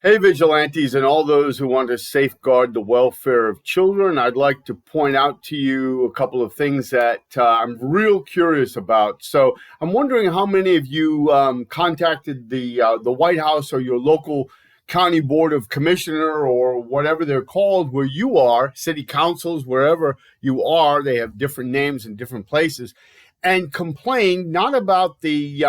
Hey, vigilantes, and all those who want to safeguard the welfare of children. I'd like to point out to you a couple of things that I'm real curious about. So, I'm wondering how many of you contacted the White House or your local county board of commissioner or whatever they're called where you are, city councils, wherever you are. They have different names in different places, and complained not about the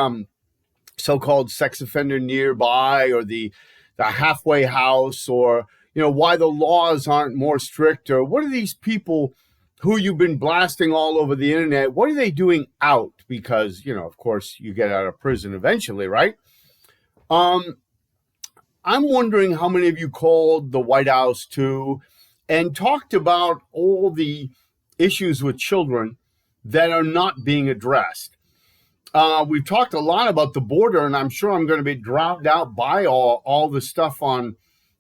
so-called sex offender nearby or the halfway house, or why the laws aren't more strict, or what are these people who you've been blasting all over the internet, what are they doing out? Because of course you get out of prison eventually, right? I'm wondering how many of you called the White House too and talked about all the issues with children that are not being addressed. We've talked a lot about the border, and I'm sure I'm going to be drowned out by all the stuff on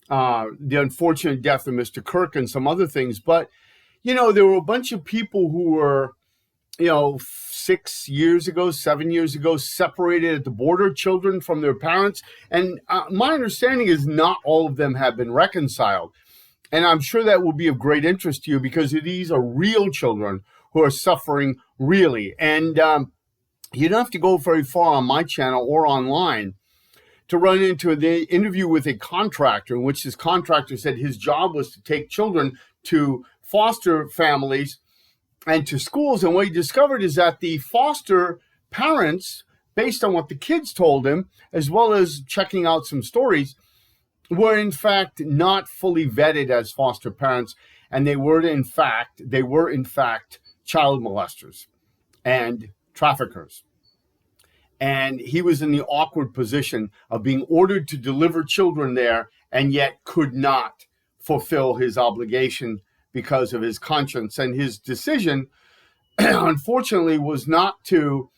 the unfortunate death of Mr. Kirk and some other things. But, there were a bunch of people who were, 6 years ago, 7 years ago, separated at the border, children from their parents. And my understanding is not all of them have been reconciled. And I'm sure that will be of great interest to you because these are real children who are suffering really. And you don't have to go very far on my channel or online to run into the interview with a contractor in which this contractor said his job was to take children to foster families and to schools. And what he discovered is that the foster parents, based on what the kids told him, as well as checking out some stories, were in fact not fully vetted as foster parents. And they were in fact child molesters and traffickers. And he was in the awkward position of being ordered to deliver children there and yet could not fulfill his obligation because of his conscience. And his decision, unfortunately, was not to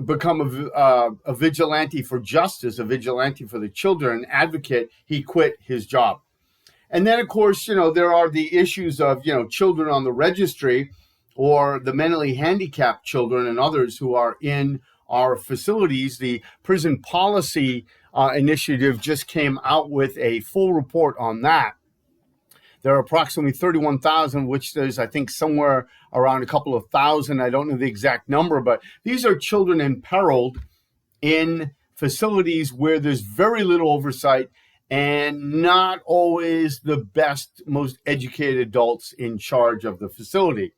become a vigilante for justice, a vigilante for the children, an advocate. He quit his job. And then, of course, there are the issues of, children on the registry or the mentally handicapped children and others who are in our facilities. The Prison Policy Initiative just came out with a full report on that. There are approximately 31,000, which there's, I think, somewhere around a couple of thousand. I don't know the exact number, but these are children imperiled in facilities where there's very little oversight and not always the best, most educated adults in charge of the facility.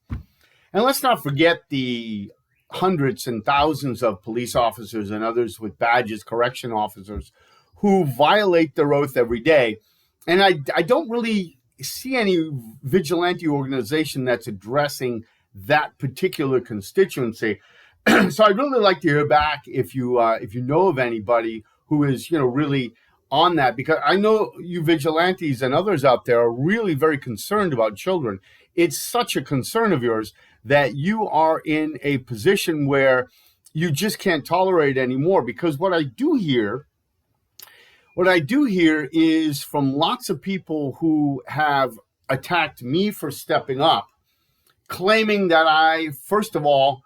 And let's not forget the hundreds and thousands of police officers and others with badges, correction officers, who violate their oath every day. And I don't really see any vigilante organization that's addressing that particular constituency. So I'd really like to hear back if you know of anybody who is really on that, because I know you vigilantes and others out there are really very concerned about children. It's such a concern of yours that you are in a position where you just can't tolerate anymore. Because what I do hear is from lots of people who have attacked me for stepping up, claiming that I, first of all,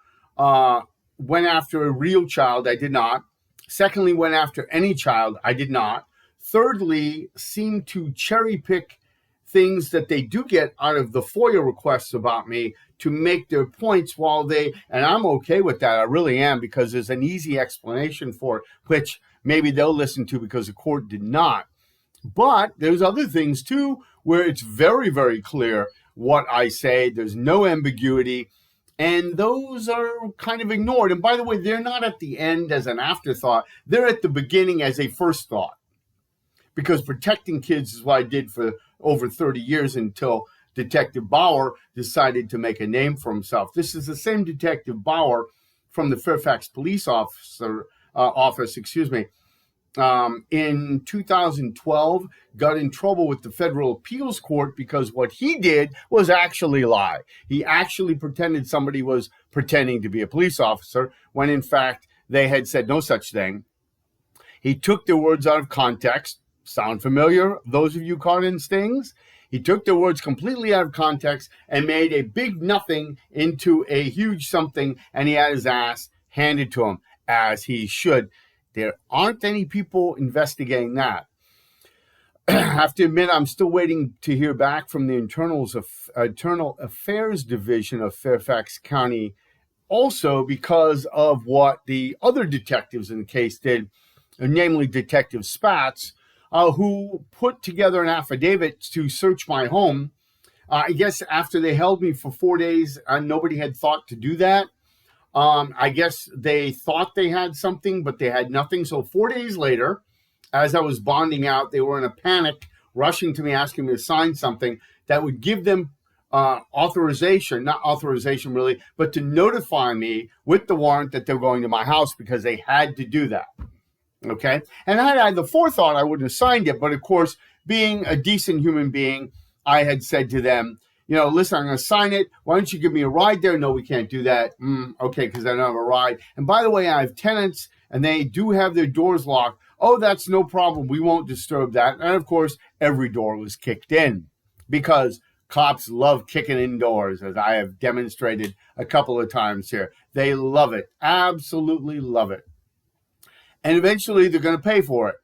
went after a real child. I did not. Secondly, went after any child. I did not. Thirdly, seem to cherry pick things that they do get out of the FOIA requests about me to make their points and I'm okay with that. I really am, because there's an easy explanation for it, which maybe they'll listen to because the court did not. But there's other things too, where it's very, very clear what I say. There's no ambiguity. And those are kind of ignored. And by the way, they're not at the end as an afterthought. They're at the beginning as a first thought. Because protecting kids is what I did for over 30 years until Detective Bauer decided to make a name for himself. This is the same Detective Bauer from the Fairfax Police Office, in 2012, got in trouble with the Federal Appeals Court because what he did was actually lie. He actually pretended somebody was pretending to be a police officer when in fact they had said no such thing. He took their words out of context. Sound familiar, those of you caught in stings? He took their words completely out of context and made a big nothing into a huge something, and he had his ass handed to him, as he should. There aren't any people investigating that. have to admit, I'm still waiting to hear back from the Internal Affairs Division of Fairfax County, also because of what the other detectives in the case did, namely Detective Spatz, who put together an affidavit to search my home. I guess after they held me for 4 days, nobody had thought to do that. I guess they thought they had something, but they had nothing. So 4 days later, as I was bonding out, they were in a panic, rushing to me, asking me to sign something that would give them authorization, not authorization really, but to notify me with the warrant that they're going to my house because they had to do that. Okay. And had I had the forethought, I wouldn't have signed it. But of course, being a decent human being, I had said to them, listen, I'm going to sign it. Why don't you give me a ride there? No, we can't do that. Okay, because I don't have a ride. And by the way, I have tenants and they do have their doors locked. Oh, that's no problem. We won't disturb that. And of course, every door was kicked in because cops love kicking in doors, as I have demonstrated a couple of times here. They love it. Absolutely love it. And eventually they're going to pay for it.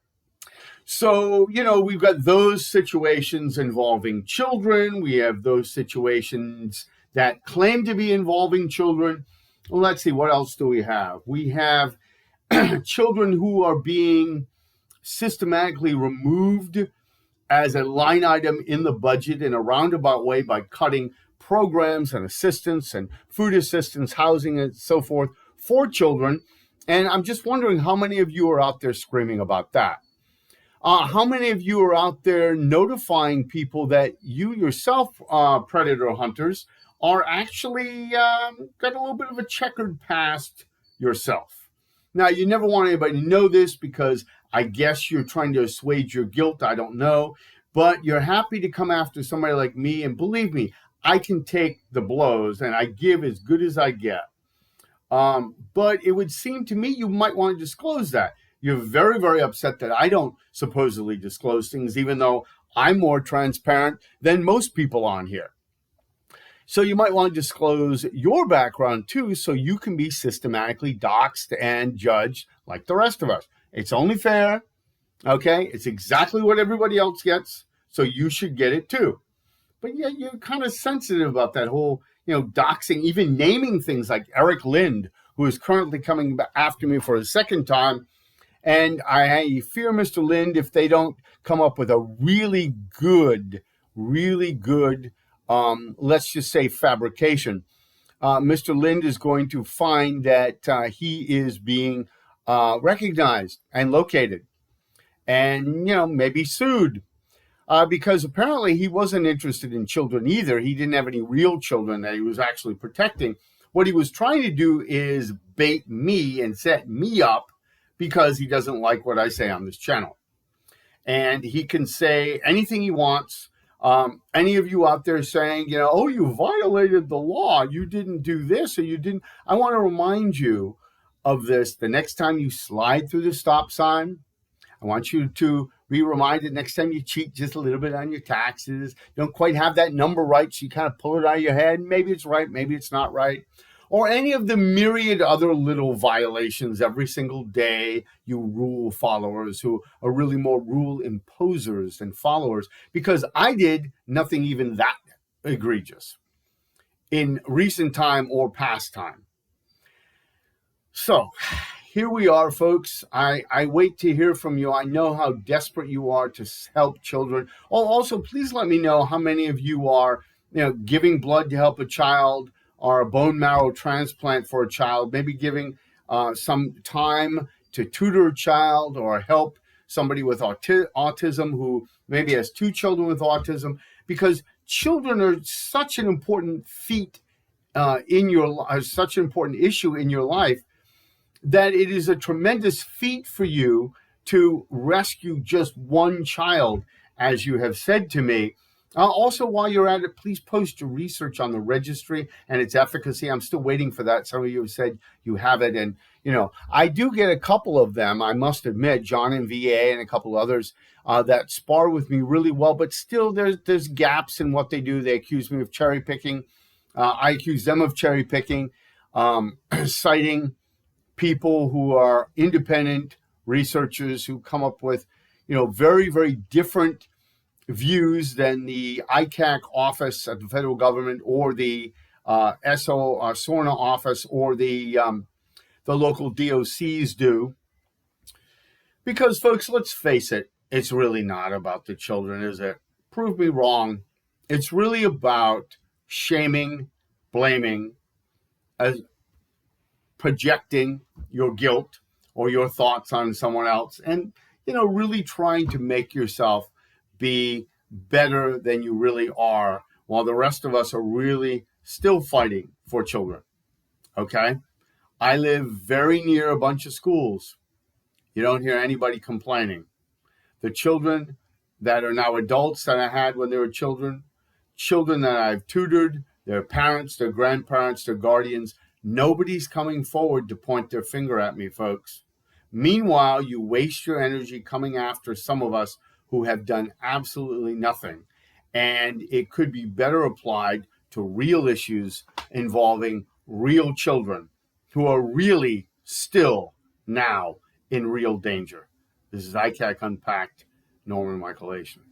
So, we've got those situations involving children. We have those situations that claim to be involving children. Well, let's see, what else do we have? We have children who are being systematically removed as a line item in the budget in a roundabout way by cutting programs and assistance and food assistance, housing, and so forth for children. And I'm just wondering how many of you are out there screaming about that? How many of you are out there notifying people that you yourself, predator hunters, are actually got a little bit of a checkered past yourself? Now, you never want anybody to know this because I guess you're trying to assuage your guilt. I don't know. But you're happy to come after somebody like me. And believe me, I can take the blows and I give as good as I get. But it would seem to me you might want to disclose that. You're very, very upset that I don't supposedly disclose things, even though I'm more transparent than most people on here. So you might want to disclose your background too, so you can be systematically doxxed and judged like the rest of us. It's only fair, okay? It's exactly what everybody else gets, so you should get it too. But yeah, you're kind of sensitive about that whole, doxing, even naming things like Eric Lind, who is currently coming after me for a second time. And I fear, Mr. Lind, if they don't come up with a really good, let's just say fabrication, Mr. Lind is going to find that he is being recognized and located and, maybe sued because apparently he wasn't interested in children either. He didn't have any real children that he was actually protecting. What he was trying to do is bait me and set me up because he doesn't like what I say on this channel. And he can say anything he wants. Any of you out there saying, oh, you violated the law, you didn't do this, or you didn't. I want to remind you of this. The next time you slide through the stop sign, I want you to be reminded next time you cheat just a little bit on your taxes, you don't quite have that number right, so you kind of pull it out of your head. Maybe it's right, maybe it's not right. Or any of the myriad other little violations every single day, you rule followers who are really more rule imposers than followers, because I did nothing even that egregious in recent time or past time. So here we are, folks. I wait to hear from you. I know how desperate you are to help children. Oh, also, please let me know how many of you are, giving blood to help a child, or a bone marrow transplant for a child, maybe giving some time to tutor a child or help somebody with autism who maybe has two children with autism, because children are such an important feat in your life, such an important issue in your life, that it is a tremendous feat for you to rescue just one child, as you have said to me. Also, while you're at it, please post your research on the registry and its efficacy. I'm still waiting for that. Some of you have said you have it. And, I do get a couple of them, I must admit, John and VA and a couple others that spar with me really well. But still, there's gaps in what they do. They accuse me of cherry picking. I accuse them of cherry picking, citing people who are independent researchers who come up with, very, very different views than the ICAC office at the federal government or the SORNA office or the local DOCs do. Because, folks, let's face it, it's really not about the children, is it? Prove me wrong. It's really about shaming, blaming, projecting your guilt or your thoughts on someone else, and really trying to make yourself be better than you really are, while the rest of us are really still fighting for children. Okay? I live very near a bunch of schools. You don't hear anybody complaining. The children that are now adults that I had when they were children that I've tutored, their parents, their grandparents, their guardians, nobody's coming forward to point their finger at me, folks. Meanwhile, you waste your energy coming after some of us who have done absolutely nothing. And it could be better applied to real issues involving real children who are really still now in real danger. This is ICAC Unpacked, Norman Michael Asian.